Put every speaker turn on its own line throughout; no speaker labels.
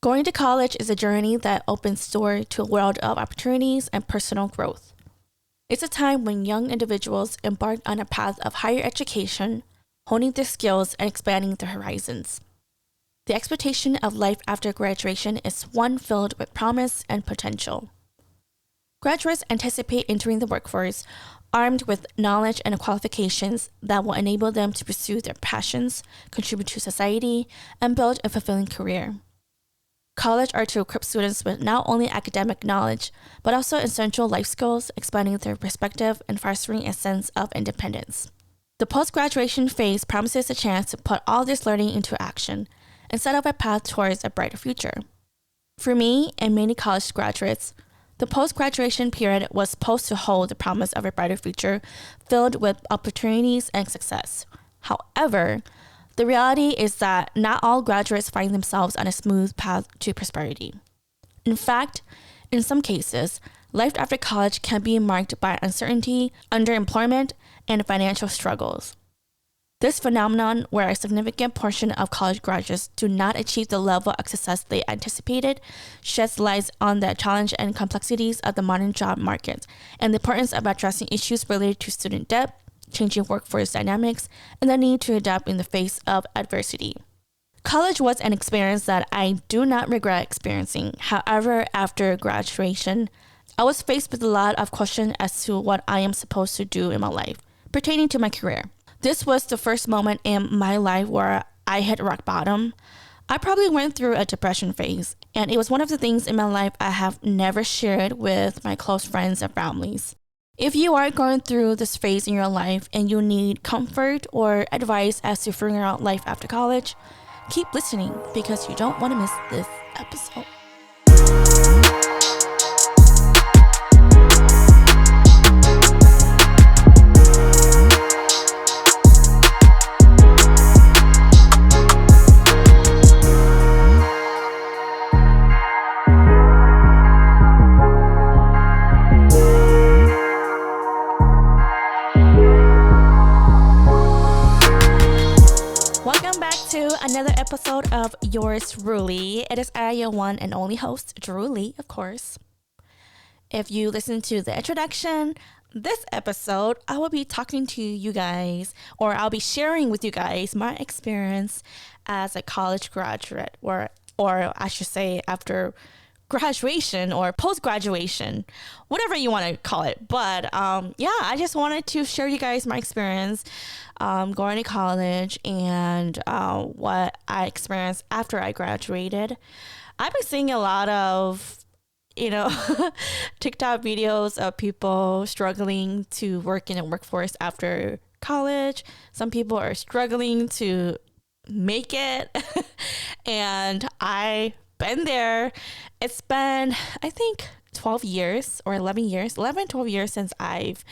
Going to college is a journey that opens doors to a world of opportunities and personal growth. It's a time when young individuals embark on a path of higher education, honing their skills and expanding their horizons. The expectation of life after graduation is one filled with promise and potential. Graduates anticipate entering the workforce armed with knowledge and qualifications that will enable them to pursue their passions, contribute to society, and build a fulfilling career. College are to equip students with not only academic knowledge, but also essential life skills, expanding their perspective and fostering a sense of independence. The post-graduation phase promises a chance to put all this learning into action and set up a path towards a brighter future. For me and many college graduates, the post-graduation period was supposed to hold the promise of a brighter future filled with opportunities and success. However, the reality is that not all graduates find themselves on a smooth path to prosperity. In fact, in some cases, life after college can be marked by uncertainty, underemployment, and financial struggles. This phenomenon, where a significant portion of college graduates do not achieve the level of success they anticipated, sheds light on the challenge and complexities of the modern job market and the importance of addressing issues related to student debt, changing workforce dynamics, and the need to adapt in the face of adversity. College was an experience that I do not regret experiencing. However, after graduation, I was faced with a lot of questions as to what I am supposed to do in my life pertaining to my career. This was the first moment in my life where I hit rock bottom. I probably went through a depression phase, and it was one of the things in my life I have never shared with my close friends and families. If you are going through this phase in your life and you need comfort or advice as to figuring out life after college, keep listening because you don't want to miss this episode. Another episode of yours truly. It is I, your one and only host, Druelee, of course. If you listen to the introduction, this episode, I will be talking to you guys, or I'll be sharing with you guys my experience as a college graduate, or I should say after graduation or post-graduation, whatever you want to call it. But I just wanted to share you guys my experience going to college and what I experienced after I graduated. I've been seeing a lot of TikTok videos of people struggling to work in a workforce after college. Some people are struggling to make it and I've been there. It's been, I think, 12 years or 12 years since I've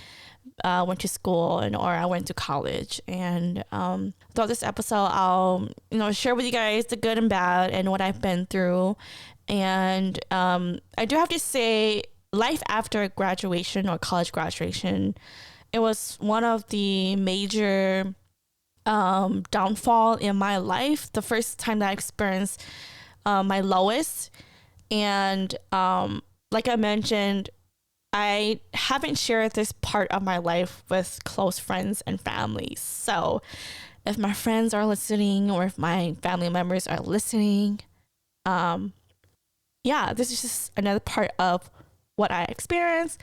went to school or I went to college. And throughout this episode, I'll share with you guys the good and bad and what I've been through. And I do have to say, life after graduation or college graduation, it was one of the major downfall in my life. The first time that I experienced my lowest. And like I mentioned, I haven't shared this part of my life with close friends and family. So if my friends are listening or if my family members are listening, this is just another part of what I experienced.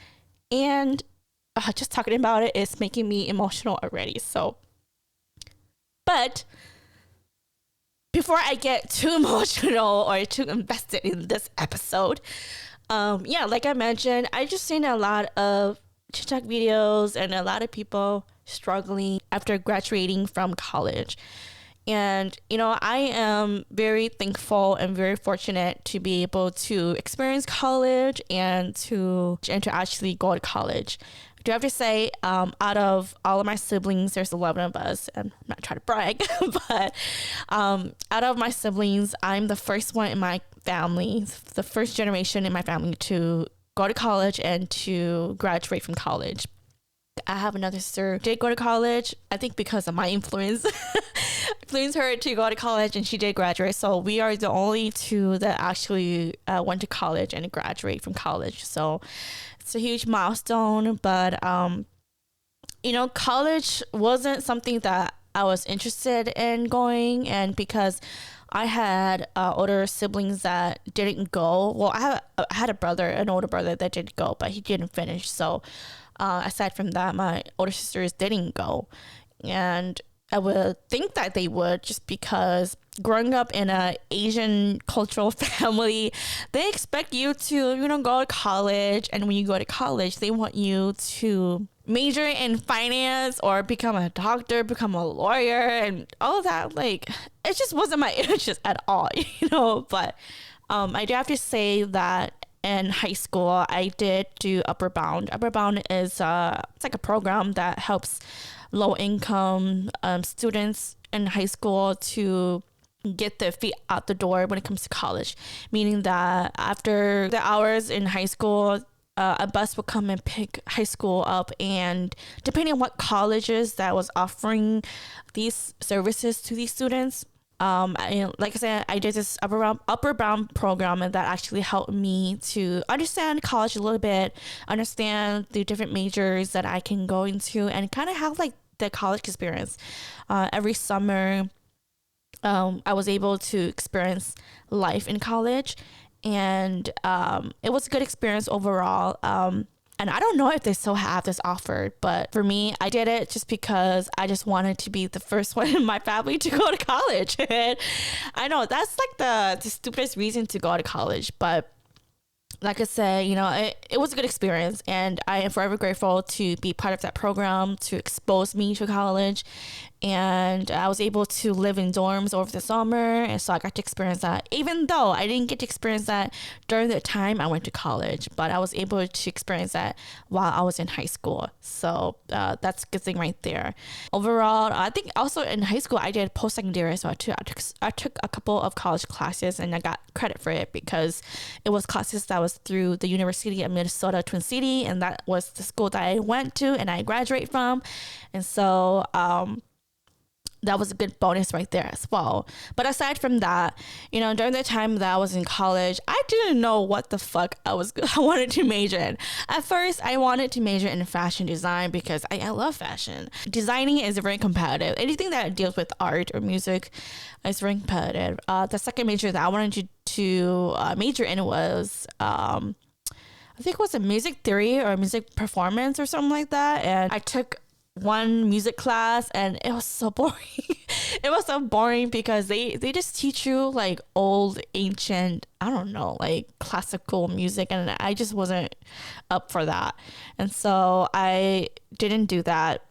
And just talking about it is making me emotional already. But before I get too emotional or too invested in this episode, like I mentioned, I just seen a lot of TikTok videos and a lot of people struggling after graduating from college. And, I am very thankful and very fortunate to be able to experience college and to actually go to college. I do have to say, out of all of my siblings, there's 11 of us, and I'm not trying to brag, but out of my siblings, I'm the first one in my family, the first generation in my family to go to college and to graduate from college. I have another sister who did go to college, I think because of my influence. influenced her to go to college, and she did graduate. So we are the only two that actually went to college and graduate from college. So it's a huge milestone. But college wasn't something that I was interested in going, and because I had older siblings that didn't go. Well, I had an older brother that didn't go, but he didn't finish. So aside from that, my older sisters didn't go. And I would think that they would, just because growing up in a Asian cultural family, they expect you to, go to college. And when you go to college, they want you to major in finance or become a doctor, become a lawyer, and all of that. Like, it just wasn't my interest at all, But I do have to say that in high school, I did do Upper Bound. Upper Bound is it's like a program that helps low income students in high school to get their feet out the door when it comes to college, meaning that after the hours in high school, a bus would come and pick high school up, and depending on what colleges that was offering these services to these students, like I said, I did this upper bound program, and that actually helped me to understand college a little bit, understand the different majors that I can go into, and kind of have like the college experience. Every summer, I was able to experience life in college, and it was a good experience overall. And I don't know if they still have this offered, but for me, I did it just because I just wanted to be the first one in my family to go to college. And I know that's like the stupidest reason to go to college, but like I said, it was a good experience, and I am forever grateful to be part of that program to expose me to college. And I was able to live in dorms over the summer, and so I got to experience that, even though I didn't get to experience that during the time I went to college, but I was able to experience that while I was in high school. So that's a good thing right there. Overall, I think also in high school I did post-secondary, so I took a couple of college classes, and I got credit for it because it was classes that was through the University of Minnesota Twin City, and that was the school that I went to and I graduated from. And so that was a good bonus right there as well. But aside from that, during the time that I was in college, I didn't know what the fuck I wanted to major in. At first, I wanted to major in fashion design because I love fashion. Designing is very competitive. Anything that deals with art or music is very competitive. The second major that I wanted to major in was I think it was a music theory or music performance or something like that. And I took one music class, and it was so boring. It was so boring because they just teach you like old, ancient, I don't know, like classical music, and I just wasn't up for that. And so I didn't do that.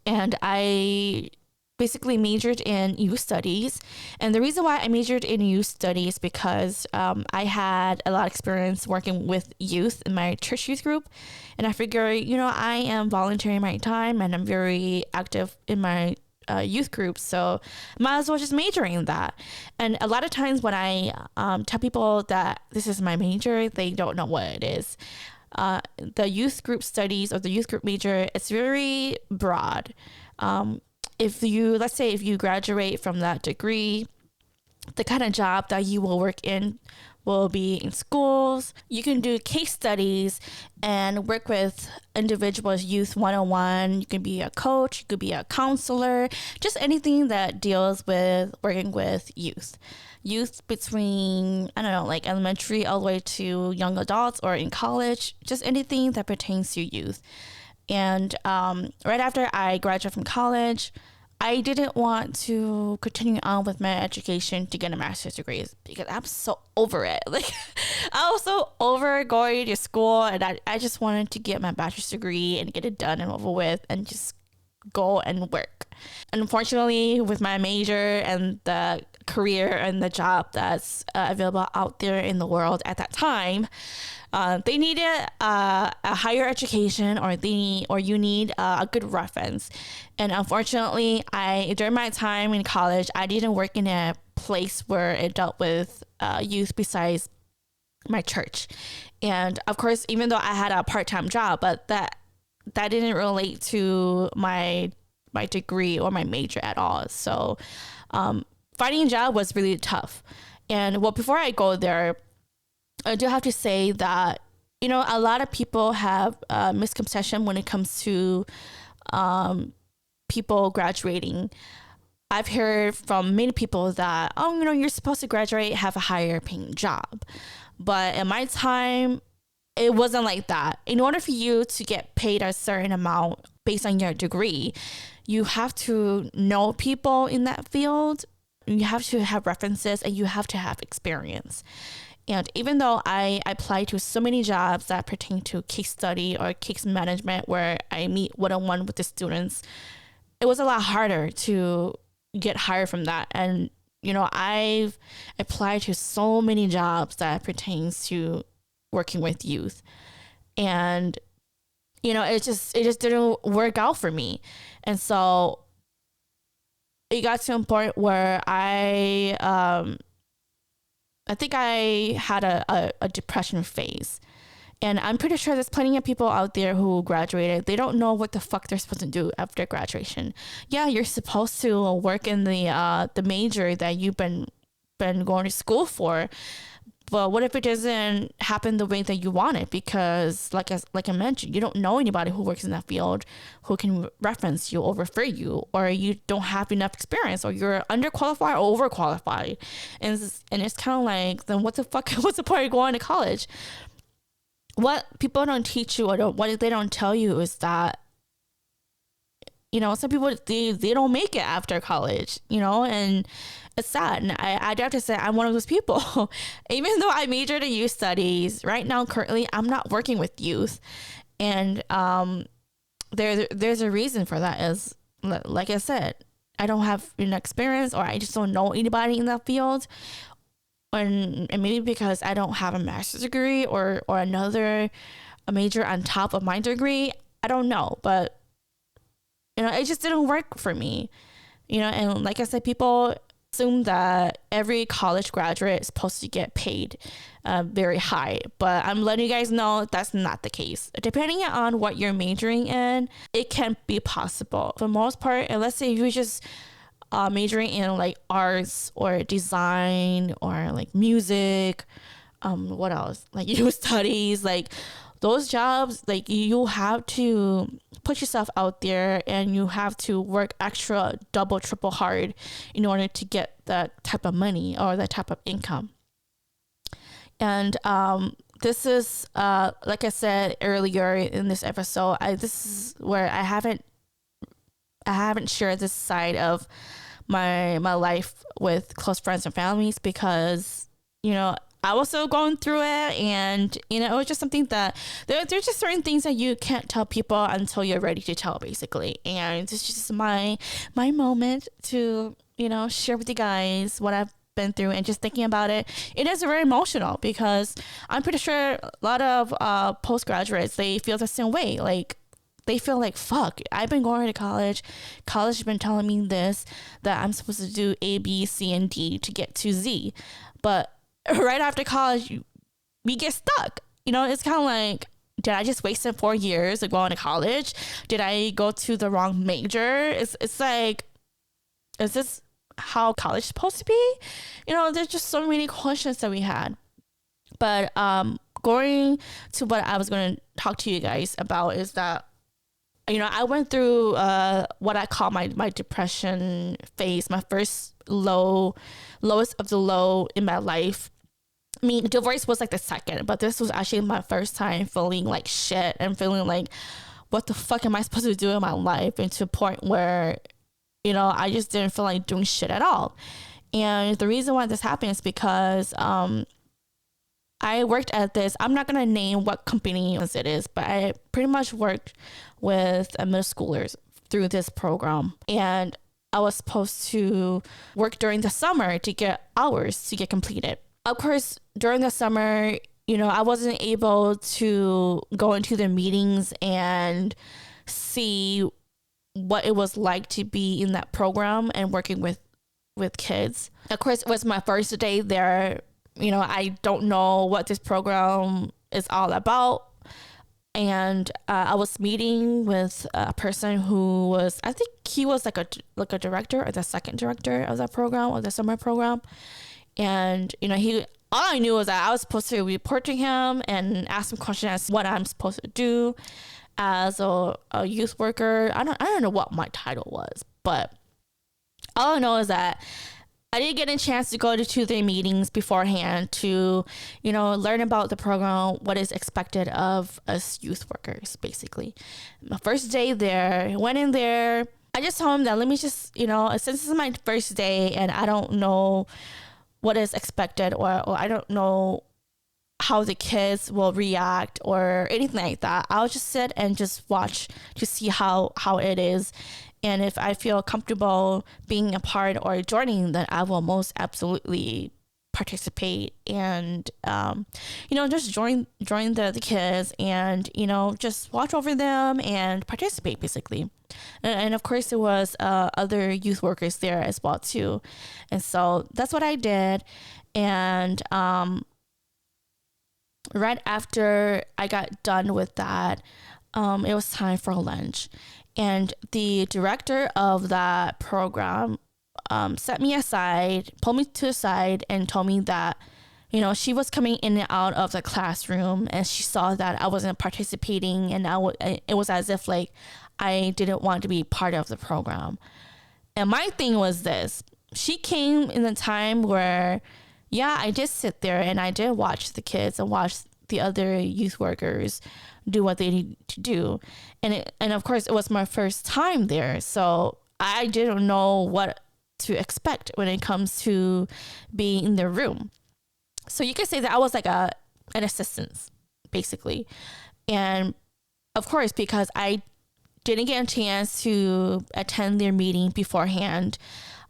And I basically majored in youth studies. And the reason why I majored in youth studies because I had a lot of experience working with youth in my church youth group. And I figure, I am volunteering my time, and I'm very active in my youth group, so might as well just majoring in that. And a lot of times when I tell people that this is my major, they don't know what it is. The youth group studies or the youth group major, it's very broad. Let's say if you graduate from that degree, the kind of job that you will work in will be in schools. You can do case studies and work with individuals, youth one-on-one. You can be a coach, you could be a counselor, just anything that deals with working with youth. Youth between, I don't know, like elementary all the way to young adults or in college, just anything that pertains to youth. And right after I graduated from college, I didn't want to continue on with my education to get a master's degree because I'm so over it. Like, I was so over going to school, and I just wanted to get my bachelor's degree and get it done and over with and just go and work. Unfortunately, with my major and the career and the job that's available out there in the world at that time, they needed a higher education, or you need a good reference. And unfortunately, during my time in college, I didn't work in a place where it dealt with youth besides my church. And of course, even though I had a part-time job, but that didn't relate to my degree or my major at all. So Finding a job was really tough. And well, before I go there, I do have to say that, you know, a lot of people have misconception when it comes to people graduating. I've heard from many people that, oh, you know, you're supposed to graduate, have a higher paying job. But in my time, it wasn't like that. In order for you to get paid a certain amount based on your degree, you have to know people in that field. You have to have references and you have to have experience. And even though I applied to so many jobs that pertain to case study or case management where I meet one-on-one with the students, it was a lot harder to get hired from that. And, you know, I've applied to so many jobs that pertains to working with youth. And, you know, it just didn't work out for me. And so it got to a point where I think I had a depression phase. And I'm pretty sure there's plenty of people out there who graduated. They don't know what the fuck they're supposed to do after graduation. Yeah, you're supposed to work in the major that you've been going to school for. But what if it doesn't happen the way that you want it? Because like I mentioned, you don't know anybody who works in that field who can reference you or refer you, or you don't have enough experience, or you're underqualified or overqualified. And it's kind of like, then what the fuck? What's the point of going to college? What people don't teach you, or what they don't tell you, is that, you know, some people, they don't make it after college, you know, and it's sad. And I do have to say, I'm one of those people. Even though I majored in youth studies, right now, currently, I'm not working with youth. And there's a reason for that. Is, like I said, I don't have enough experience, or I just don't know anybody in that field. And maybe because I don't have a master's degree or another major on top of my degree. I don't know. But, you know, it just didn't work for me. You know, and like I said, people assume that every college graduate is supposed to get paid very high. But I'm letting you guys know that's not the case. Depending on what you're majoring in, it can be possible. For the most part, and let's say you just majoring in like arts or design or like music, what else, like youth studies, like those jobs, like you have to put yourself out there and you have to work extra, double, triple hard in order to get that type of money or that type of income. And this is like I said earlier in this episode, this is where I haven't shared this side of my life with close friends and families, because, you know, I was still going through it, and, you know, it was just something that there's just certain things that you can't tell people until you're ready to tell, basically. And it's just my moment to, you know, share with you guys what I've been through. And just thinking about it, it is very emotional, because I'm pretty sure a lot of postgraduates, they feel the same way. Like, they feel like, fuck, I've been going to college. College has been telling me this, that I'm supposed to do A, B, C, and D to get to Z. But right after college, we get stuck. You know, it's kind of like, did I just waste 4 years of going to college? Did I go to the wrong major? It's like, is this how college is supposed to be? You know, there's just so many questions that we had. But going to what I was going to talk to you guys about is that, you know, I went through what I call my depression phase, my first lowest of the low in my life. I mean, divorce was like the second, but this was actually my first time feeling like shit and feeling like, what the fuck am I supposed to do in my life? And to a point where, you know, I just didn't feel like doing shit at all. And the reason why this happened is because I worked at this, I'm not going to name what company it is, but I pretty much worked with middle schoolers through this program. And I was supposed to work during the summer to get hours to get completed. Of course, during the summer, you know, I wasn't able to go into the meetings and see what it was like to be in that program and working with kids. Of course, it was my first day there. You know, I don't know what this program is all about. And I was meeting with a person who was, I think he was like a director or the second director of that program, or the summer program. And, you know, all I knew was that I was supposed to report to him and ask him questions as what I'm supposed to do as a youth worker. I don't know what my title was, but all I know is that I didn't get a chance to go to 2-3 meetings beforehand to, you know, learn about the program, what is expected of us youth workers, basically. My first day there, went in there. I just told him that let me just, you know, since this is my first day and I don't know what is expected, or I don't know how the kids will react or anything like that, I'll just sit and just watch to see how it is. And if I feel comfortable being a part or joining, then I will most absolutely participate and, you know, just join the kids and, you know, just watch over them and participate, basically. And of course, there was other youth workers there as well, too. And so that's what I did. And right after I got done with that, it was time for lunch. And the director of that program set me aside, pulled me to the side, and told me that, you know, she was coming in and out of the classroom, and she saw that I wasn't participating, and it was as if like I didn't want to be part of the program. And my thing was this: she came in the time where, yeah, I did sit there and I did watch the kids and watch the other youth workers do what they need to do, and of course it was my first time there, so I didn't know what to expect when it comes to being in the room. So you could say that I was like an assistant, basically. And of course, because I didn't get a chance to attend their meeting beforehand,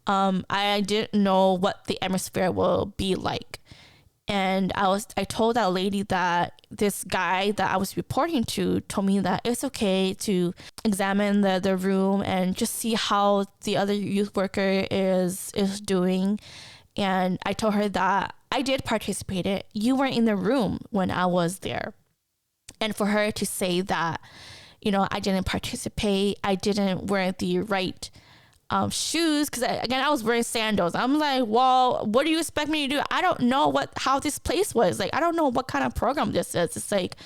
I didn't know what the atmosphere will be like. And I told that lady that this guy that I was reporting to told me that it's okay to examine the room and just see how the other youth worker is doing. And I told her that I did participate. You weren't in the room when I was there. And for her to say that, you know, I didn't participate, I didn't wear the right shoes, because again I was wearing sandals. I'm like, well, what do you expect me to do? I don't know how this place was like. I don't know what kind of program this is. It's like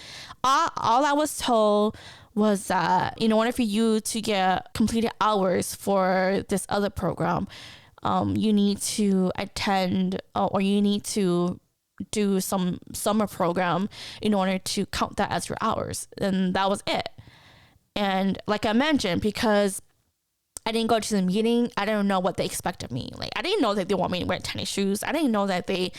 all I was told was that in order for you to get completed hours for this other program, you need to attend or you need to do some summer program in order to count that as your hours, and that was it. And like I mentioned, because I didn't go to the meeting, I didn't know what they expect of me. Like, I didn't know that they want me to wear tennis shoes. I didn't know that they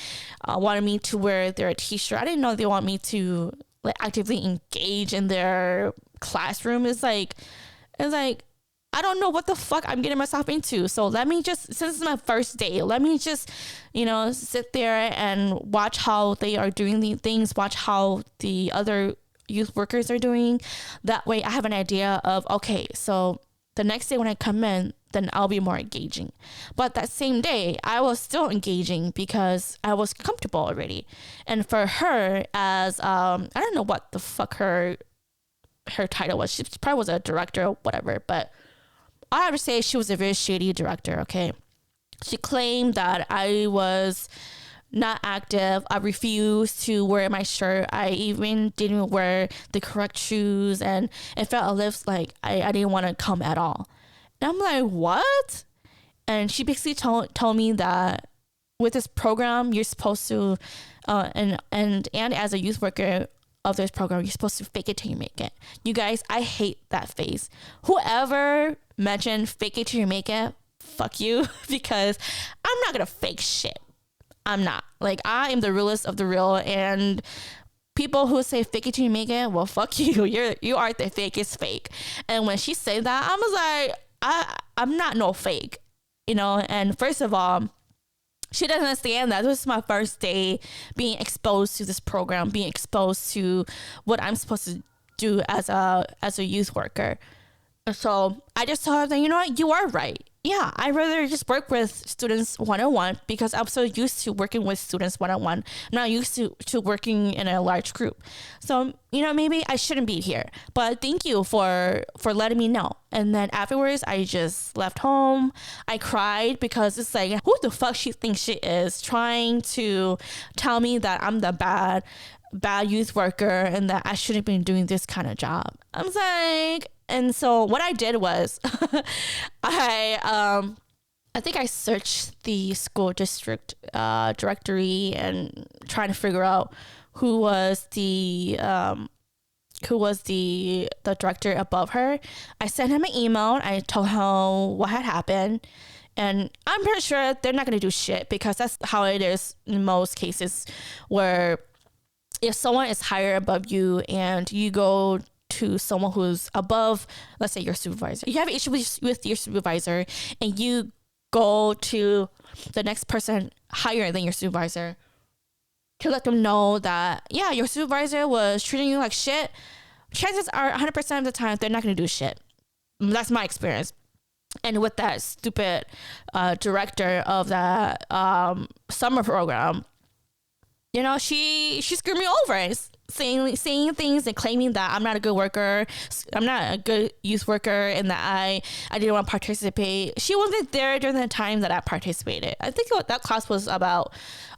wanted me to wear their t-shirt. I didn't know they want me to like actively engage in their classroom. It's like I don't know what the fuck I'm getting myself into. So let me just, since it's my first day, let me just, you know, sit there and watch how they are doing the things, watch how the other youth workers are doing. That way I have an idea of, okay, so the next day when I come in, then I'll be more engaging. But that same day, I was still engaging because I was comfortable already. And for her, as I don't know what the fuck her title was. She probably was a director or whatever. But I have to say, she was a very shady director. Okay, she claimed that I was not active. I refused to wear my shirt. I even didn't wear the correct shoes, and it felt as if like I didn't want to come at all. And I'm like, what? And she basically told me that with this program, you're supposed to, and as a youth worker of this program, you're supposed to fake it till you make it. You guys, I hate that phrase. Whoever mentioned fake it till you make it, fuck you, because I'm not gonna fake shit. I'm not. Like, I am the realest of the real, and people who say fake it till you make it, well, fuck you. You are the fakest fake. And when she said that, I was like, I'm not no fake, you know. And first of all, she doesn't understand that this is my first day being exposed to this program, being exposed to what I'm supposed to do as a youth worker. So I just told her that, you know what, you are right. yeah, I rather just work with students one-on-one because I'm so used to working with students one-on-one. I'm not used to working in a large group. So, maybe I shouldn't be here. But thank you for letting me know. And then afterwards, I just left home. I cried because it's like, who the fuck she thinks she is, trying to tell me that I'm the bad youth worker and that I shouldn't be doing this kind of job. I'm like, and so what I did was I think I searched the school district directory and trying to figure out who was the director above her. I sent him an email. I told him what had happened. And I'm pretty sure they're not going to do shit because that's how it is in most cases, where if someone is higher above you and you go to someone who's above, let's say your supervisor, you have an issue with your supervisor and you go to the next person higher than your supervisor to let them know that, yeah, your supervisor was treating you like shit, chances are 100% of the time they're not going to do shit. That's my experience. And with that stupid director of that summer program, she screwed me over, saying things and claiming that I'm not a good worker, I'm not a good youth worker, and that I didn't want to participate. She wasn't there during the time that I participated. I think that class was about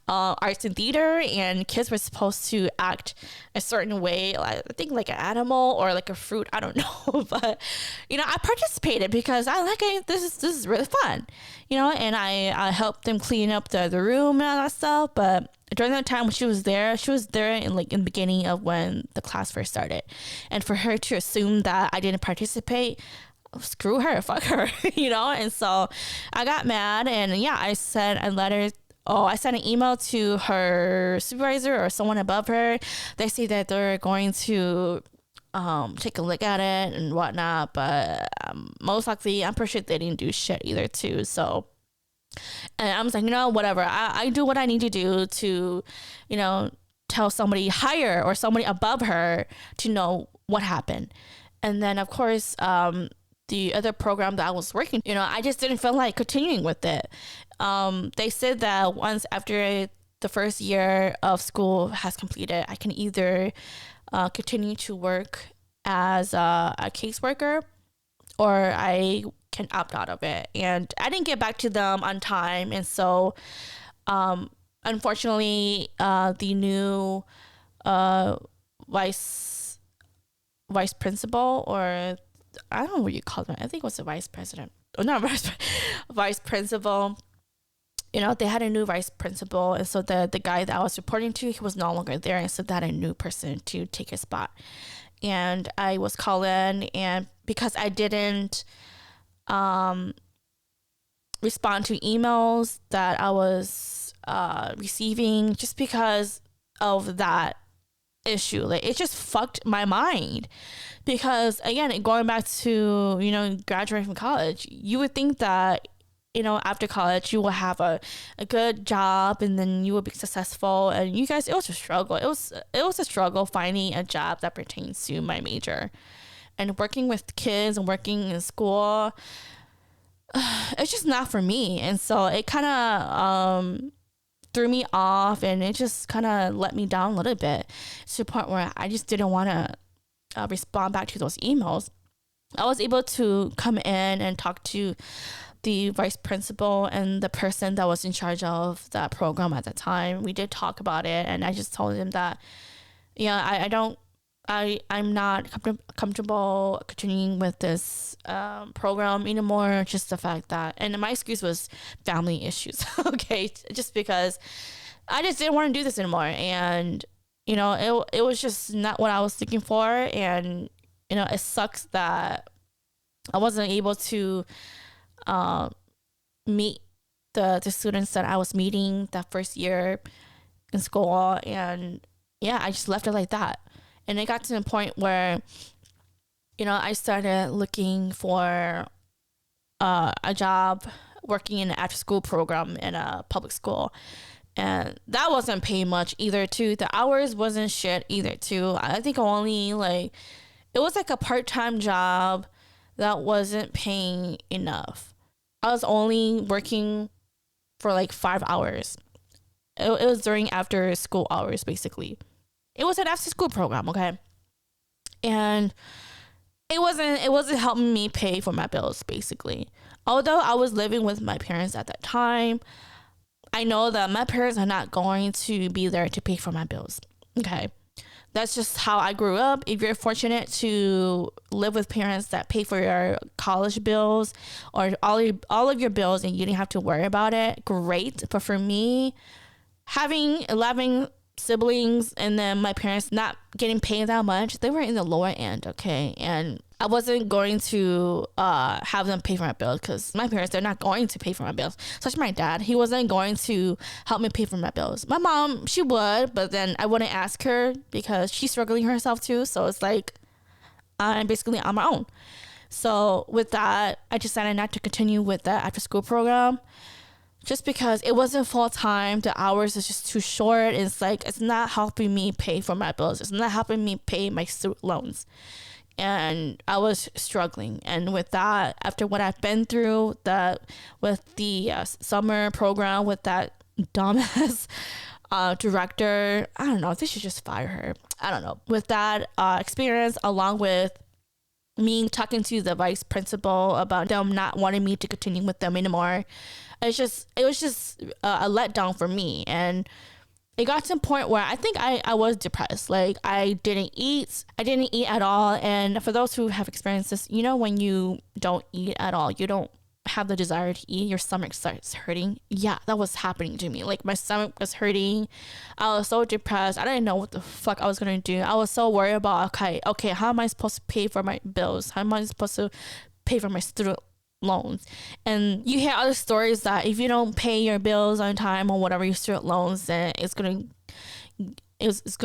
arts and theater, and kids were supposed to act a certain way, I think like an animal or like a fruit, I don't know. But I participated because I like it. This is really fun, and I helped them clean up the room and all that stuff. But during that time when she was there in the beginning of when the class first started, and for her to assume that I didn't participate, screw her, fuck her. And so I got mad, and I sent a letter. I sent an email to her supervisor or someone above her. They say that they're going to take a look at it and whatnot, but most likely I'm pretty sure they didn't do shit either too. So, and I was like, whatever. I do what I need to do to, tell somebody higher or somebody above her to know what happened. And then of course, the other program that I was working, I just didn't feel like continuing with it. They said that once after the first year of school has completed, I can either continue to work as a caseworker, or I can opt out of it. And I didn't get back to them on time, and so unfortunately, the new vice principal, or I don't know what you call them. I think it was the vice president. Oh, not vice principal. They had a new vice principal, and so the guy that I was reporting to, he was no longer there, and so they had a new person to take his spot. And I was called in, and because I didn't respond to emails that I was receiving, just because of that issue, like it just fucked my mind. Because again, going back to graduating from college, you would think that after college you will have a good job, and then you will be successful. And you guys, it was a struggle. It was a struggle finding a job that pertains to my major, and working with kids and working in school. It's just not for me, and so it kind of threw me off, and it just kind of let me down a little bit, to the point where I just didn't want to respond back to those emails. I was able to come in and talk to the vice principal and the person that was in charge of that program at the time. We did talk about it, and I just told him that I'm not comfortable continuing with this program anymore. Just the fact that, and my excuse was family issues. Okay, just because I just didn't want to do this anymore, and it was just not what I was looking for. And it sucks that I wasn't able to meet the students that I was meeting that first year in school. And I just left it like that. And it got to the point where I started looking for a job working in an after school program in a public school, and that wasn't paying much either too. The hours wasn't shit either too. I think only it was like a part-time job that wasn't paying enough. I was only working for like 5 hours. It was during after school hours, basically. It was an after school program, okay? And it wasn't helping me pay for my bills, basically. Although I was living with my parents at that time, I know that my parents are not going to be there to pay for my bills. Okay. That's just how I grew up. If you're fortunate to live with parents that pay for your college bills or all of your bills and you didn't have to worry about it, great. But for me, having 11 siblings and then my parents not getting paid that much, they were in the lower end, okay? And I wasn't going to have them pay for my bills because my parents, they're not going to pay for my bills. Such my dad, he wasn't going to help me pay for my bills. My mom, she would, but then I wouldn't ask her because she's struggling herself too. So it's like I'm basically on my own. So with that, I decided not to continue with that after school program just because it wasn't full time. The hours is just too short. It's like, it's not helping me pay for my bills. It's not helping me pay my student loans. And I was struggling. And with that, after what I've been through, with the summer program with that dumbass director, I don't know, they should just fire her. I don't know. With that experience, along with me talking to the vice principal about them not wanting me to continue with them anymore, it was just a letdown for me. And it got to a point where I think I was depressed. Like I didn't eat at all. And for those who have experienced this, you know, when you don't eat at all, you don't have the desire to eat, your stomach starts hurting. Yeah, that was happening to me. Like my stomach was hurting. I was so depressed. I didn't know what the fuck I was gonna do. I was so worried about, okay, how am I supposed to pay for my bills? How am I supposed to pay for my student loans? And you hear other stories that if you don't pay your bills on time or whatever, your student loans, then it's gonna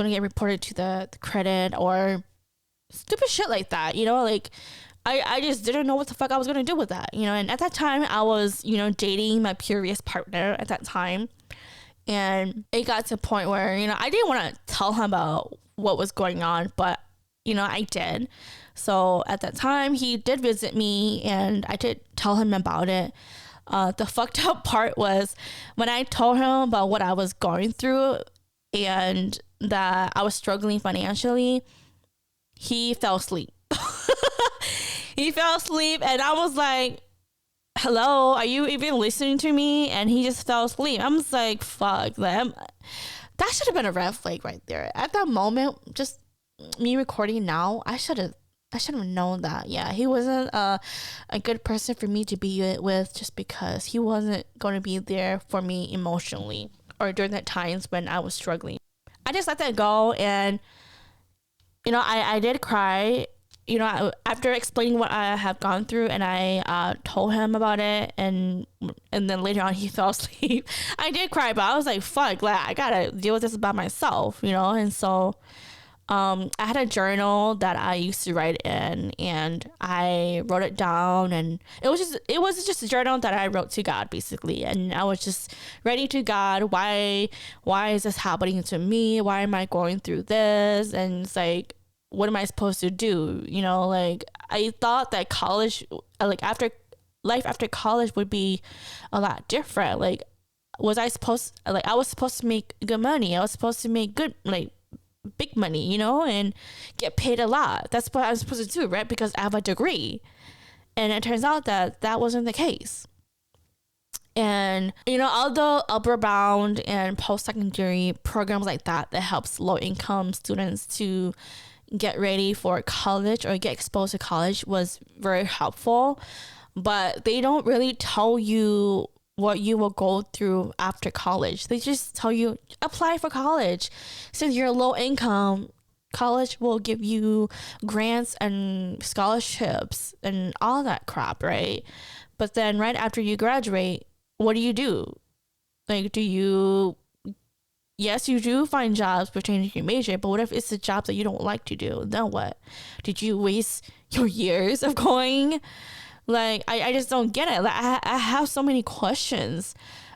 get reported to the credit or stupid shit like that, you know. Like I just didn't know what the fuck I was gonna do with that, you know. And at that time I was, you know, dating my previous partner at that time, and it got to a point where, you know, I didn't want to tell him about what was going on, but you know, I did. So at that time, he did visit me and I did tell him about it. The fucked up part was when I told him about what I was going through and that I was struggling financially, he fell asleep. He fell asleep and I was like, hello, are you even listening to me? And he just fell asleep. I'm just like, fuck, that should have been a red flag right there. At that moment, just me recording now, I should have known that. Yeah, he wasn't a good person for me to be with just because he wasn't going to be there for me emotionally or during the times when I was struggling. I just let that go, and you know, I did cry, you know, after explaining what I have gone through, and I told him about it, and then later on he fell asleep. I did cry, but I was like, fuck, like I gotta deal with this by myself, you know. And so I had a journal that I used to write in, and I wrote it down, and it was just a journal that I wrote to God, basically. And I was just writing to God, why is this happening to me? Why am I going through this? And it's like, what am I supposed to do? You know, like I thought that college, like life after college would be a lot different. Like, I was supposed to make good money. I was supposed to make good, like, big money, you know, and get paid a lot. That's what I was supposed to do, right? Because I have a degree. And it turns out that wasn't the case. And, you know, although Upward Bound and post-secondary programs like that helps low-income students to get ready for college or get exposed to college was very helpful, but they don't really tell you what you will go through after college. They just tell you, apply for college. Since you're low income, college will give you grants and scholarships and all that crap, right? But then right after you graduate, what do? Like, yes, you do find jobs pertaining to your major, but what if it's a job that you don't like to do? Then what? Did you waste your years of going? Like, I just don't get it. Like, I have so many questions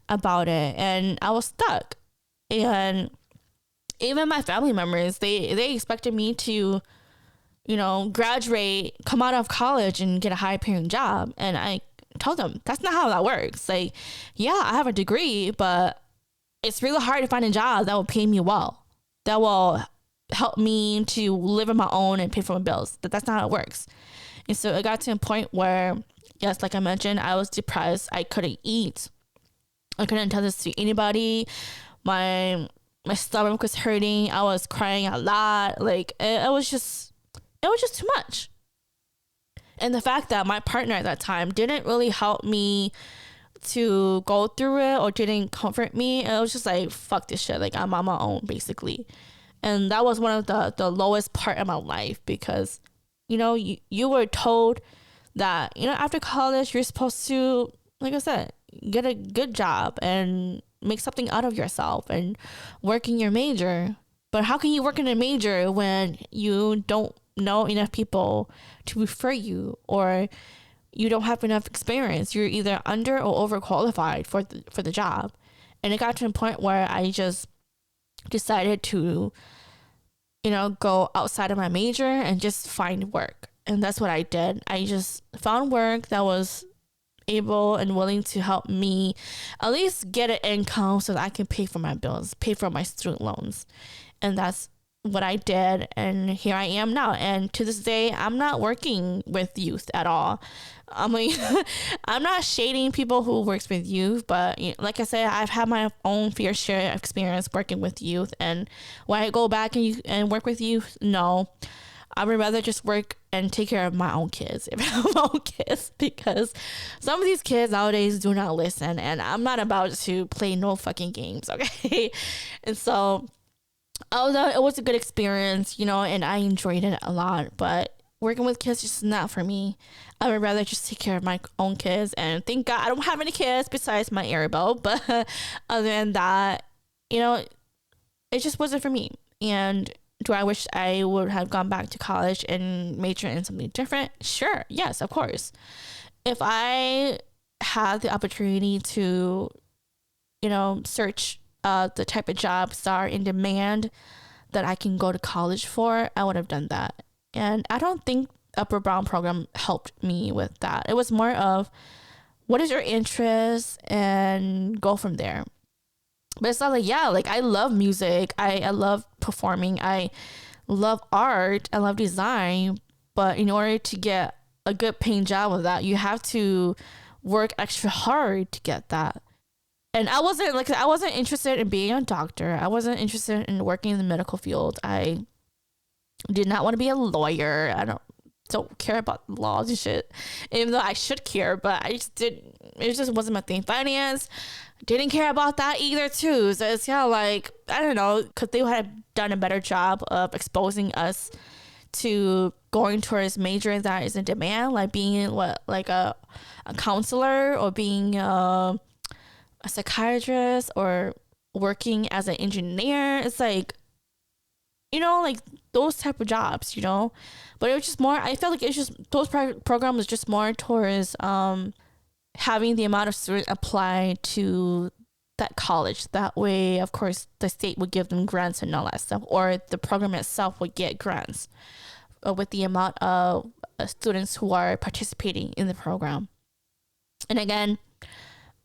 about it, and I was stuck. And even my family members, they expected me to, you know, graduate, come out of college and get a high paying job. And I tell them that's not how that works. Like, yeah, I have a degree, but it's really hard to find a job that will pay me well, that will help me to live on my own and pay for my bills. That's not how it works. And so it got to a point where, yes, like I mentioned, I was depressed. I couldn't eat. I couldn't tell this to anybody. My stomach was hurting. I was crying a lot. Like it was just too much. And the fact that my partner at that time didn't really help me to go through it or didn't comfort me, it was just like, fuck this shit. Like, I'm on my own, basically. And that was one of the lowest part of my life, because, you were told that, after college, you're supposed to, like I said, get a good job and make something out of yourself and work in your major. But how can you work in a major when you don't know enough people to refer you, or you don't have enough experience? You're either under or overqualified for the job. And it got to a point where I just decided to, go outside of my major and just find work. And that's what I did. I just found work that was able and willing to help me at least get an income so that I can pay for my bills, pay for my student loans. And that's what I did, and here I am now. And to this day, I'm not working with youth at all. I mean, I'm not shading people who works with youth, but like I said, I've had my own fair share of experience working with youth. And when I go back and work with youth, no, I would rather just work and take care of my own kids, if I have my own kids, because some of these kids nowadays do not listen, and I'm not about to play no fucking games, okay? And so, although it was a good experience, and I enjoyed it a lot, but working with kids is just not for me. I would rather just take care of my own kids, and thank God I don't have any kids besides my Arabelle, but other than that, it just wasn't for me. And do I wish I would have gone back to college and majored in something different? Sure. Yes, of course. If I had the opportunity to, search the type of jobs that are in demand that I can go to college for, I would have done that. And I don't think Upper Brown program helped me with that. It was more of, what is your interest, and go from there. But it's not like, I love music. I love performing. I love art. I love design. But in order to get a good paying job with that, you have to work extra hard to get that. And I wasn't interested in being a doctor. I wasn't interested in working in the medical field. I did not want to be a lawyer. I don't care about laws and shit, even though I should care, but it just wasn't my thing. Finance, didn't care about that either too. So it's kind of like, I don't know, because they would have done a better job of exposing us to going towards major that is in demand, like being a counselor, or being a psychiatrist, or working as an engineer. It's like, like those type of jobs, but it was just more, I felt like it's just, those programs was just more towards having the amount of students apply to that college. That way, of course, the state would give them grants and all that stuff, or the program itself would get grants with the amount of students who are participating in the program. And again,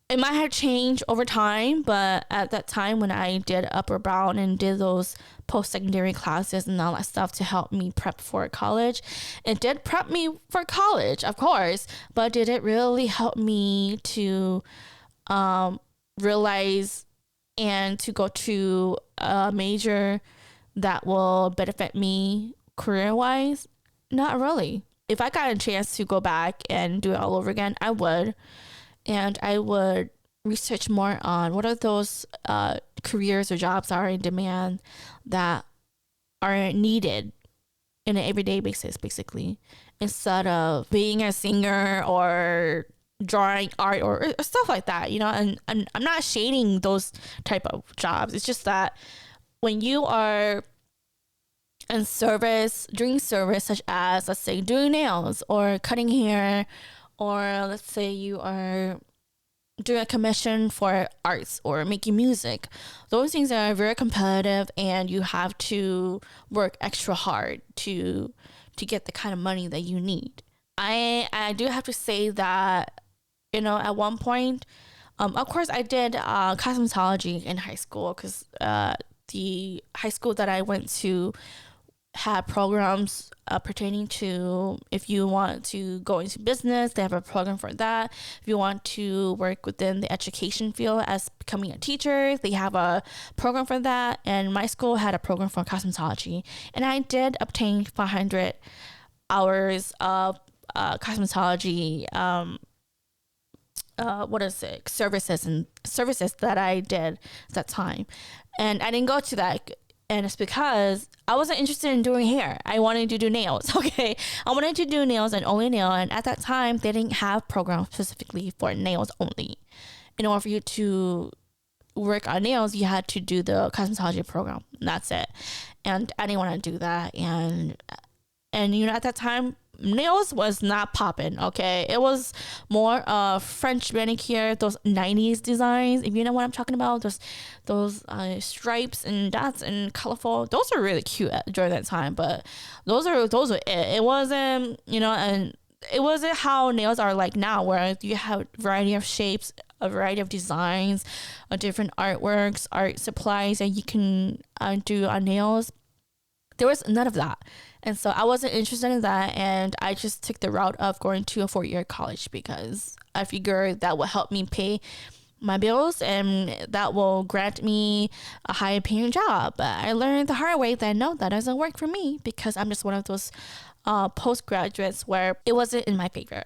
it might have changed over time, but at that time when I did Upper Brown and did those post-secondary classes and all that stuff to help me prep for college, it did prep me for college, of course, but did it really help me to realize and to go to a major that will benefit me career-wise? Not really. If I got a chance to go back and do it all over again, I would. And I would research more on what are those careers or jobs that are in demand that are needed in an everyday basis, basically, instead of being a singer or drawing art or stuff like that, and I'm not shading those type of jobs. It's just that when you are in service, doing service, such as, let's say, doing nails or cutting hair, or let's say you are doing a commission for arts or making music, those things are very competitive, and you have to work extra hard to get the kind of money that you need. I do have to say that At one point, of course, I did cosmetology in high school because the high school that I went to had programs pertaining to if you want to go into business, they have a program for that. If you want to work within the education field as becoming a teacher, they have a program for that. And my school had a program for cosmetology. And I did obtain 500 hours of cosmetology services that I did at that time. And I didn't go to that, and it's because I wasn't interested in doing hair. I wanted to do nails. Okay, I wanted to do nails and only nail. And at that time, they didn't have programs specifically for nails only. In order for you to work on nails, you had to do the cosmetology program. And that's it. And I didn't want to do that. And at that time, nails was not popping. Okay, it was more French manicure, those 90s designs, if you know what I'm talking about, those stripes and dots and colorful. Those are really cute during that time, but those are it. It wasn't, and it wasn't how nails are like now, where you have a variety of shapes, a variety of designs, different artworks, art supplies that you can do on nails. There was none of that. And so I wasn't interested in that. And I just took the route of going to a 4-year college because I figured that would help me pay my bills and that will grant me a higher paying job. But I learned the hard way that no, that doesn't work for me because I'm just one of those postgraduates where it wasn't in my favor.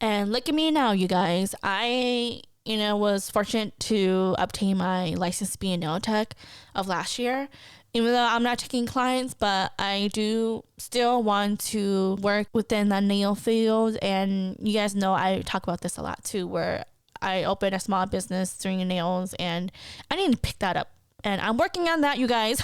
And look at me now, you guys. I was fortunate to obtain my license to be a nail tech of last year. Even though I'm not taking clients, but I do still want to work within the nail field. And you guys know I talk about this a lot too, where I opened a small business doing nails and I need to pick that up. And I'm working on that, you guys.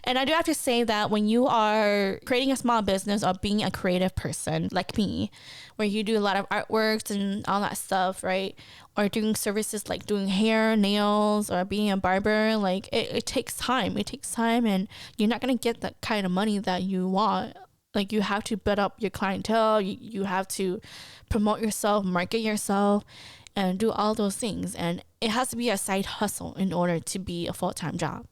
And I do have to say that when you are creating a small business or being a creative person like me, where you do a lot of artworks and all that stuff, right? Or doing services like doing hair, nails, or being a barber, like it takes time. It takes time and you're not going to get the kind of money that you want. Like you have to build up your clientele. You have to promote yourself, market yourself, and do all those things. And it has to be a side hustle in order to be a full-time job.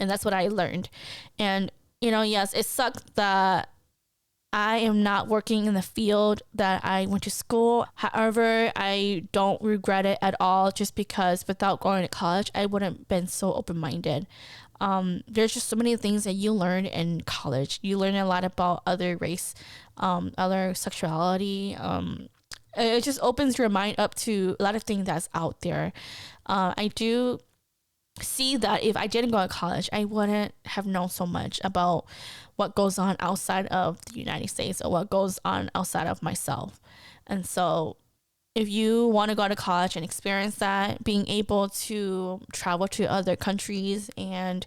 And that's what I learned. And, yes, it sucked that I am not working in the field that I went to school. However, I don't regret it at all just because without going to college, I wouldn't have been so open-minded. There's just so many things that you learn in college. You learn a lot about other race, other sexuality, it just opens your mind up to a lot of things that's out there. I do see that if I didn't go to college, I wouldn't have known so much about what goes on outside of the United States or what goes on outside of myself. And so if you want to go to college and experience that, being able to travel to other countries and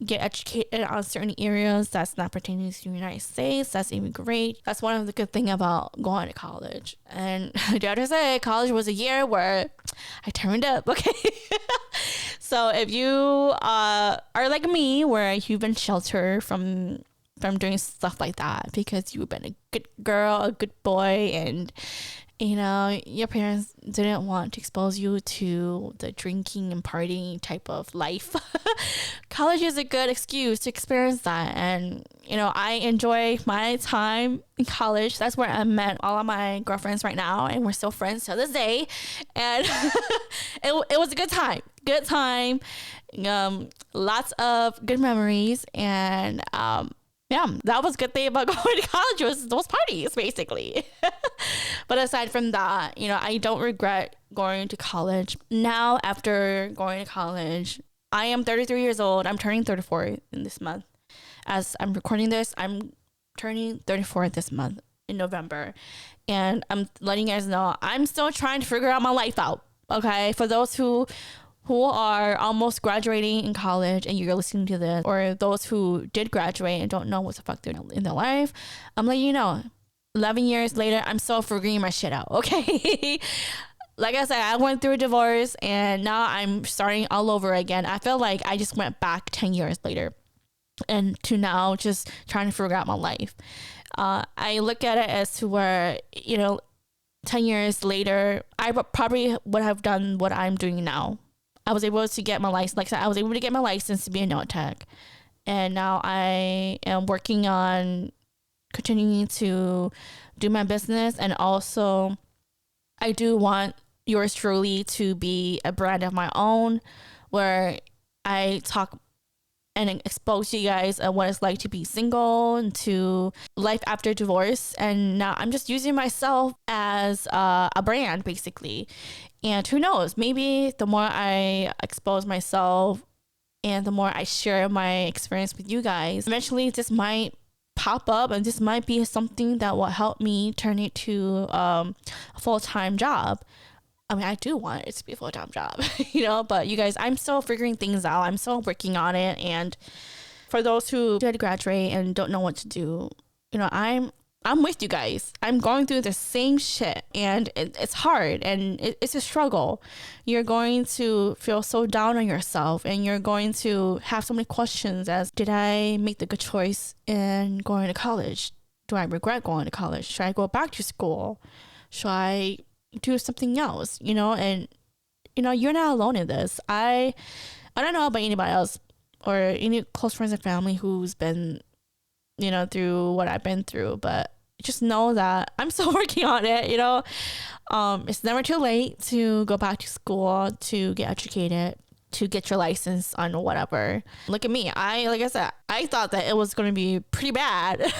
get educated on certain areas that's not pertaining to the United States, that's even great. That's one of the good things about going to college. And I dare to say, college was a year where I turned up, okay? So if you are like me, where you've been sheltered from doing stuff like that because you've been a good girl, a good boy, and your parents didn't want to expose you to the drinking and partying type of life. College is a good excuse to experience that. And, I enjoy my time in college. That's where I met all of my girlfriends right now. And we're still friends to this day. And it was a good time. Good time. Lots of good memories. And, yeah, that was a good thing about going to college was those parties, basically. But aside from that, I don't regret going to college. Now, after going to college, I am 33 years old. I'm turning 34 in this month. As I'm recording this, I'm turning 34 this month in November. And I'm letting you guys know, I'm still trying to figure out my life out. Okay? For those who are almost graduating in college and you're listening to this, or those who did graduate and don't know what the fuck they're doing in their life, I'm letting you know, 11 years later, I'm still figuring my shit out, okay? Like I said, I went through a divorce and now I'm starting all over again. I feel like I just went back 10 years later and to now just trying to figure out my life. I look at it as to where, 10 years later, I probably would have done what I'm doing now. I was able to get my license. Like I said, I was able to get my license to be a nail tech. And now I am working on continuing to do my business. And also, I do want yours truly to be a brand of my own where I talk and expose you guys on what it's like to be single and to life after divorce. And now I'm just using myself as a brand, basically. And who knows, maybe the more I expose myself and the more I share my experience with you guys, eventually this might pop up and this might be something that will help me turn it to a full-time job. I mean, I do want it to be a full-time job, but you guys, I'm still figuring things out. I'm still working on it. And for those who did graduate and don't know what to do, I'm with you guys. I'm going through the same shit and it's hard and it's a struggle. You're going to feel so down on yourself and you're going to have so many questions as, did I make the good choice in going to college? Do I regret going to college? Should I go back to school? Should I do something else? And you're not alone in this. I don't know about anybody else or any close friends and family who's been through what I've been through, but just know that I'm still working on it. It's never too late to go back to school, to get educated, to get your license on whatever. Look at me. Like I said, I thought that it was going to be pretty bad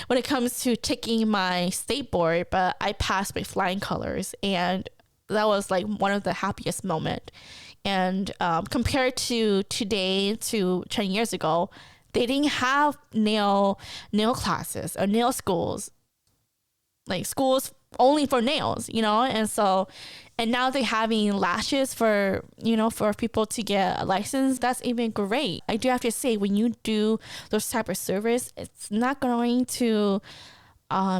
when it comes to taking my state board, but I passed with flying colors, and that was like one of the happiest moments. And compared to today, to 10 years ago, they didn't have nail classes or nail schools, like schools only for nails, and now they're having lashes for people to get a license. That's even great. I do have to say, when you do those type of service, it's not going to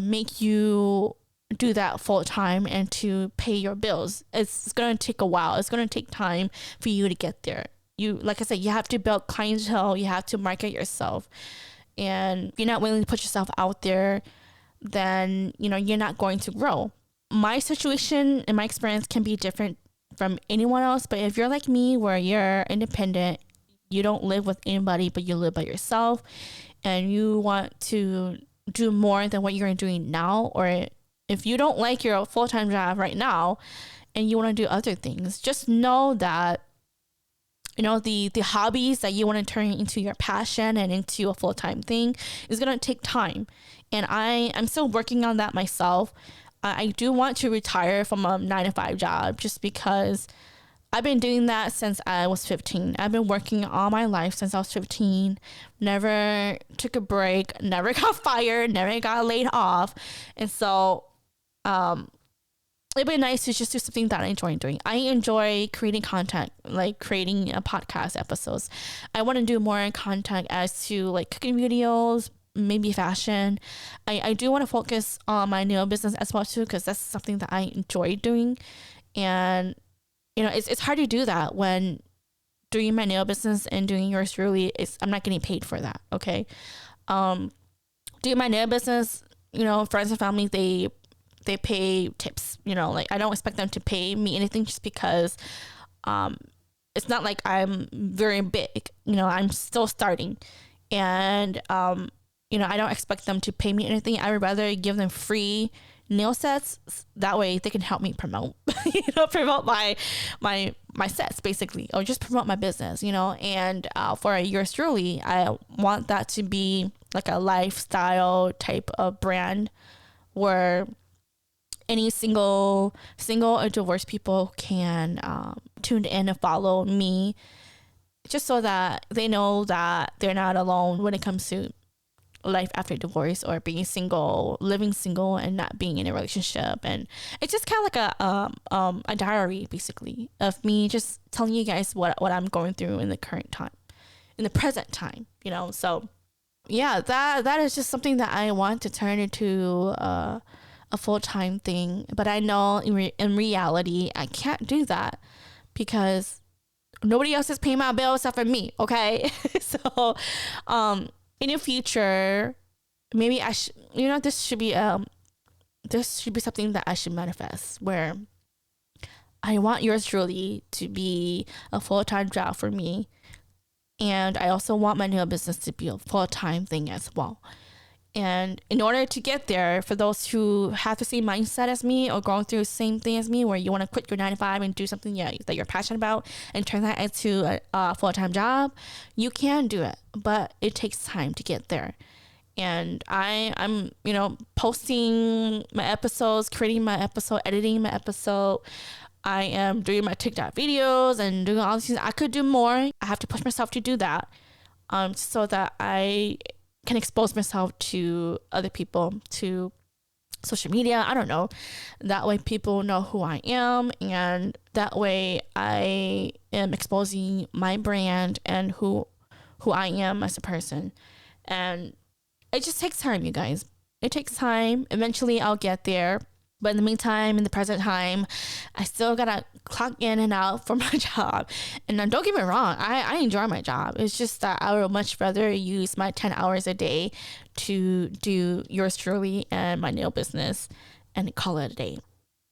make you do that full time and to pay your bills. It's going to take a while. It's going to take time for you to get there. Like I said, you have to build clientele, you have to market yourself, and if you're not willing to put yourself out there, then you're not going to grow. My situation and my experience can be different from anyone else, but if you're like me, where you're independent, you don't live with anybody, but you live by yourself, and you want to do more than what you're doing now, or if you don't like your full-time job right now and you want to do other things, just know that the hobbies that you want to turn into your passion and into a full-time thing is going to take time. And I'm still working on that myself. I do want to retire from a 9-to-5 job just because I've been doing that since I was 15. I've been working all my life since I was 15. Never took a break, never got fired, never got laid off. And so, it'd be nice to just do something that I enjoy doing. I enjoy creating content, like creating podcast episodes. I want to do more content as to like cooking videos, maybe fashion. I do want to focus on my nail business as well too, because that's something that I enjoy doing. And it's hard to do that when doing my nail business and doing yours truly. I'm not getting paid for that. Okay. Doing my nail business, friends and family, they pay tips, like I don't expect them to pay me anything just because it's not like I'm very big, I'm still starting, and I don't expect them to pay me anything. I would rather give them free nail sets, that way they can help me promote promote my sets basically, or just promote my business, and for yours truly, I want that to be like a lifestyle type of brand where any single or divorced people can tune in and follow me, just so that they know that they're not alone when it comes to life after divorce or being single, living single, and not being in a relationship. And it's just kind of like a diary basically of me just telling you guys what I'm going through in the present time, So yeah, that is just something that I want to turn into a full-time thing, but I know in reality I can't do that because nobody else is paying my bills except for me. Okay. So in the future, maybe this should be this should be something that I should manifest, where I want yours truly to be a full-time job for me. And I also want my nail business to be a full-time thing as well. And in order to get there, for those who have the same mindset as me or going through the same thing as me, where you want to quit your 9 to 5 and do something that you're passionate about and turn that into a full-time job, you can do it, but it takes time to get there. And I'm posting my episodes, creating my episode, editing my episode. I am doing my TikTok videos and doing all these things. I could do more. I have to push myself to do that, so that I can expose myself to other people, to social media. I don't know. That way people know who I am, and that way I am exposing my brand and who I am as a person. And it just takes time, you guys. It takes time. Eventually I'll get there. But in the meantime, in the present time, I still gotta clock in and out for my job. And don't get me wrong, I enjoy my job. It's just that I would much rather use my 10 hours a day to do yours truly and my nail business and call it a day.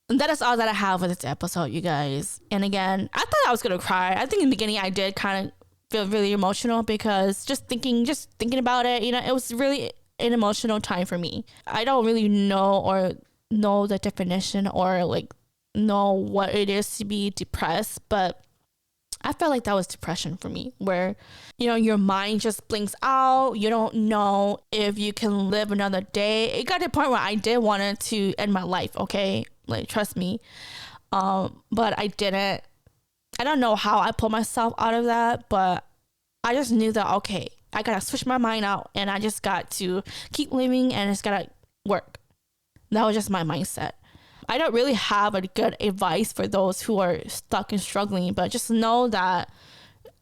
And that is all that I have for this episode, you guys. And again, I thought I was gonna cry. I think in the beginning I did kind of feel really emotional, because just thinking about it, it was really an emotional time for me. I don't really know the definition or know what it is to be depressed, but I felt like that was depression for me, where your mind just blinks out. You don't know if you can live another day. It got to the point where I did want to end my life, okay, trust me, but I didn't. I don't know how I pulled myself out of that, but I just knew that, okay, I gotta switch my mind out, and I just got to keep living, and it's gotta work. That was just my mindset. I don't really have a good advice for those who are stuck and struggling, but just know that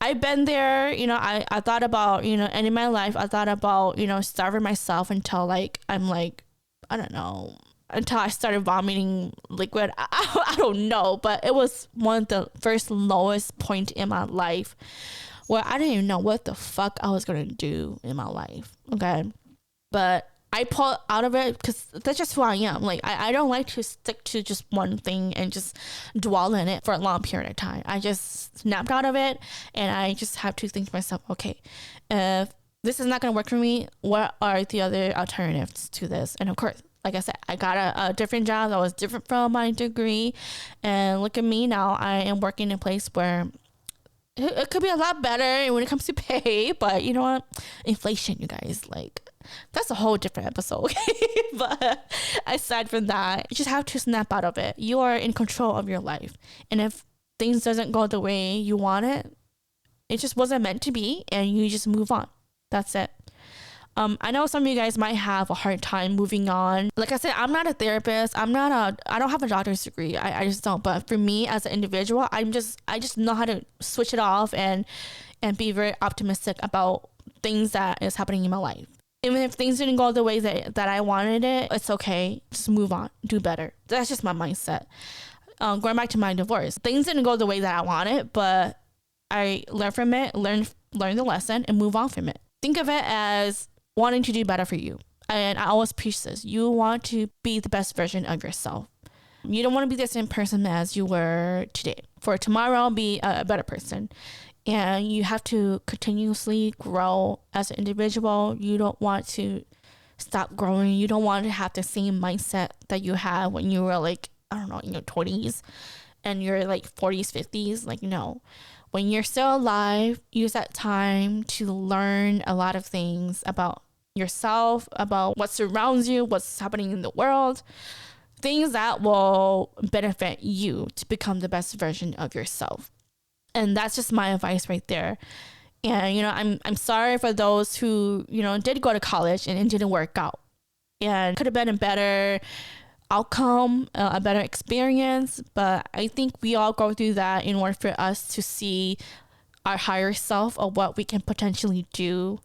I've been there. I thought about, ending my life. I thought about, starving myself until I'm I don't know, until I started vomiting liquid. I don't know, but it was one of the first lowest point in my life where I didn't even know what the fuck I was going to do in my life. Okay. But I pulled out of it because that's just who I am. I don't like to stick to just one thing and just dwell in it for a long period of time. I just snapped out of it, and I just have to think to myself, okay, if this is not going to work for me, what are the other alternatives to this? And of course, like I said, I got a different job that was different from my degree, and look at me now. I am working in a place where it could be a lot better when it comes to pay, but you know what? Inflation, you guys, that's a whole different episode. But aside from that, you just have to snap out of it. You are in control of your life. And if things doesn't go the way you want it, it just wasn't meant to be, and you just move on. That's it. I know some of you guys might have a hard time moving on. Like I said, I'm not a therapist. I don't have a doctor's degree. I just don't. But for me as an individual, I just know how to switch it off and be very optimistic about things that is happening in my life. Even if things didn't go the way that I wanted it, it's okay. Just move on. Do better. That's just my mindset. Going back to my divorce, things didn't go the way that I wanted, but I learned from it, learn the lesson, and move on from it. Think of it as wanting to do better for you. And I always preach this. You want to be the best version of yourself. You don't want to be the same person as you were today. For tomorrow, be a better person. And you have to continuously grow as an individual. You don't want to stop growing. You don't want to have the same mindset that you had when you were in your 20s and you're 40s, 50s. No. When you're still alive, use that time to learn a lot of things about yourself, about what surrounds you, what's happening in the world, things that will benefit you to become the best version of yourself. And that's just my advice right there. And I'm sorry for those who did go to college and it didn't work out, and could have been a better outcome, a better experience. But I think we all go through that in order for us to see our higher self of what we can potentially do,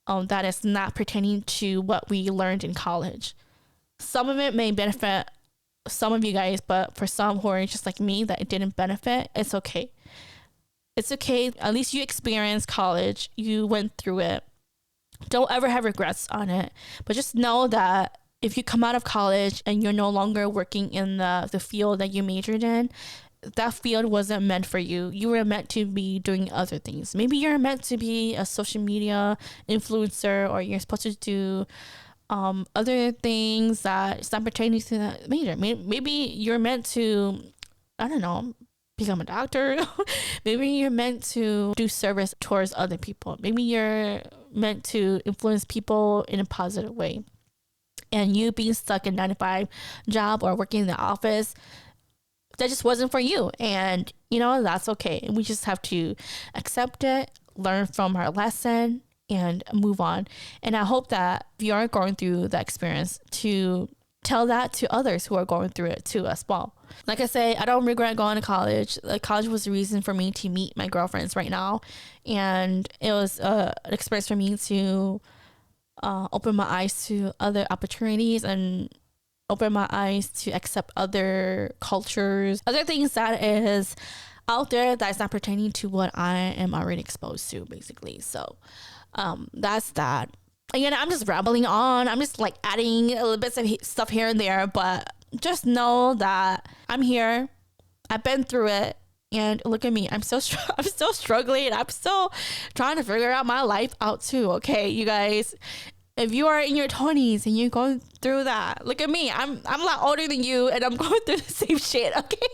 that is not pertaining to what we learned in college. Some of it may benefit some of you guys, but for some who are just like me that it didn't benefit, it's okay. It's okay. At least you experienced college. You went through it. Don't ever have regrets on it. But just know that if you come out of college and you're no longer working in the field that you majored in, that field wasn't meant for you. You were meant to be doing other things. Maybe you're meant to be a social media influencer, or you're supposed to do other things that it's not pertaining to that major. Maybe you're meant to, I don't know, become a doctor. Maybe you're meant to do service towards other people. Maybe you're meant to influence people in a positive way. And you being stuck in 9 to 5 job or working in the office, that just wasn't for you. And that's okay. We just have to accept it, learn from our lesson, and move on. And I hope that if you are going through that experience, to tell that to others who are going through it too as well. Like I say, I don't regret going to college. College was the reason for me to meet my girlfriends right now. And it was an experience for me to open my eyes to other opportunities and open my eyes to accept other cultures, other things that is out there that's not pertaining to what I am already exposed to, basically. So that's that. Again, I'm just rambling on. I'm just like adding a little bits of stuff here and there, but just know that I'm here. I've been through it, and look at me. I'm still struggling. I'm still trying to figure out my life out too. Okay, you guys. If you are in your 20s and you're going through that, look at me. I'm a lot older than you, and I'm going through the same shit. Okay,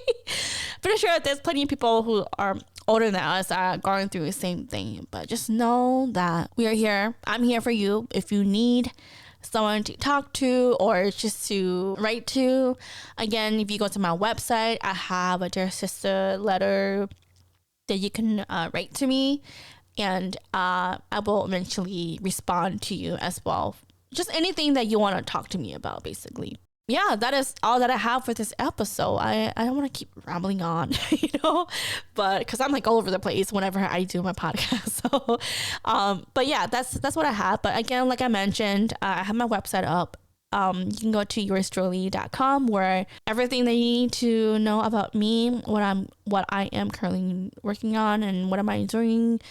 pretty sure that there's plenty of people who are older than us are going through the same thing. But just know that we are here. I'm here for you. If you need someone to talk to or just to write to, again, if you go to my website, I have a Dear Sister letter that you can write to me. And I will eventually respond to you as well. Just anything that you want to talk to me about, basically. Yeah, that is all that I have for this episode. I don't want to keep rambling on, but because I'm like all over the place whenever I do my podcast. So, but yeah, that's what I have. But again, like I mentioned, I have my website up. You can go to yoursdruelee.com, where everything that you need to know about me, what I am currently working on, and what am I doing.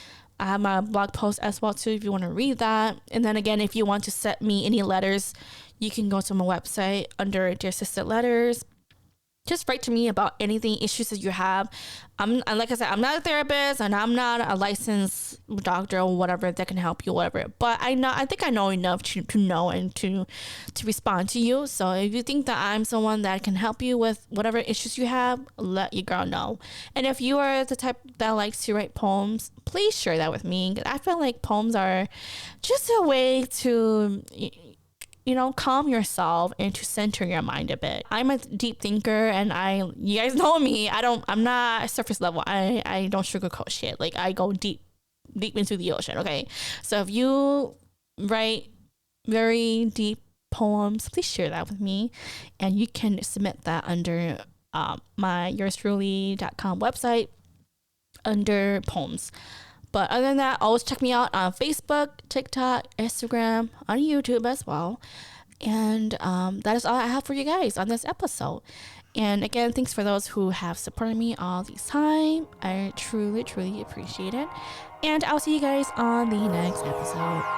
I have my blog post as well too, if you want to read that. And then again, if you want to send me any letters, you can go to my website under Dear Sister Letters. Just write to me about anything, issues that you have. Like I said, I'm not a therapist and I'm not a licensed doctor or whatever that can help you, whatever. But I think I know enough to know and to respond to you. So if you think that I'm someone that can help you with whatever issues you have, let your girl know. And if you are the type that likes to write poems, please share that with me. I feel like poems are just a way to calm yourself and to center your mind a bit. I'm a deep thinker, and you guys know me. I'm not surface level. I don't sugarcoat shit. Like, I go deep into the ocean. Okay. So if you write very deep poems, please share that with me, and you can submit that under my yoursdruelee.com website under poems. But other than that, always check me out on Facebook, TikTok, Instagram, on YouTube as well. And that is all I have for you guys on this episode. And again, thanks for those who have supported me all this time. I truly, truly appreciate it. And I'll see you guys on the next episode.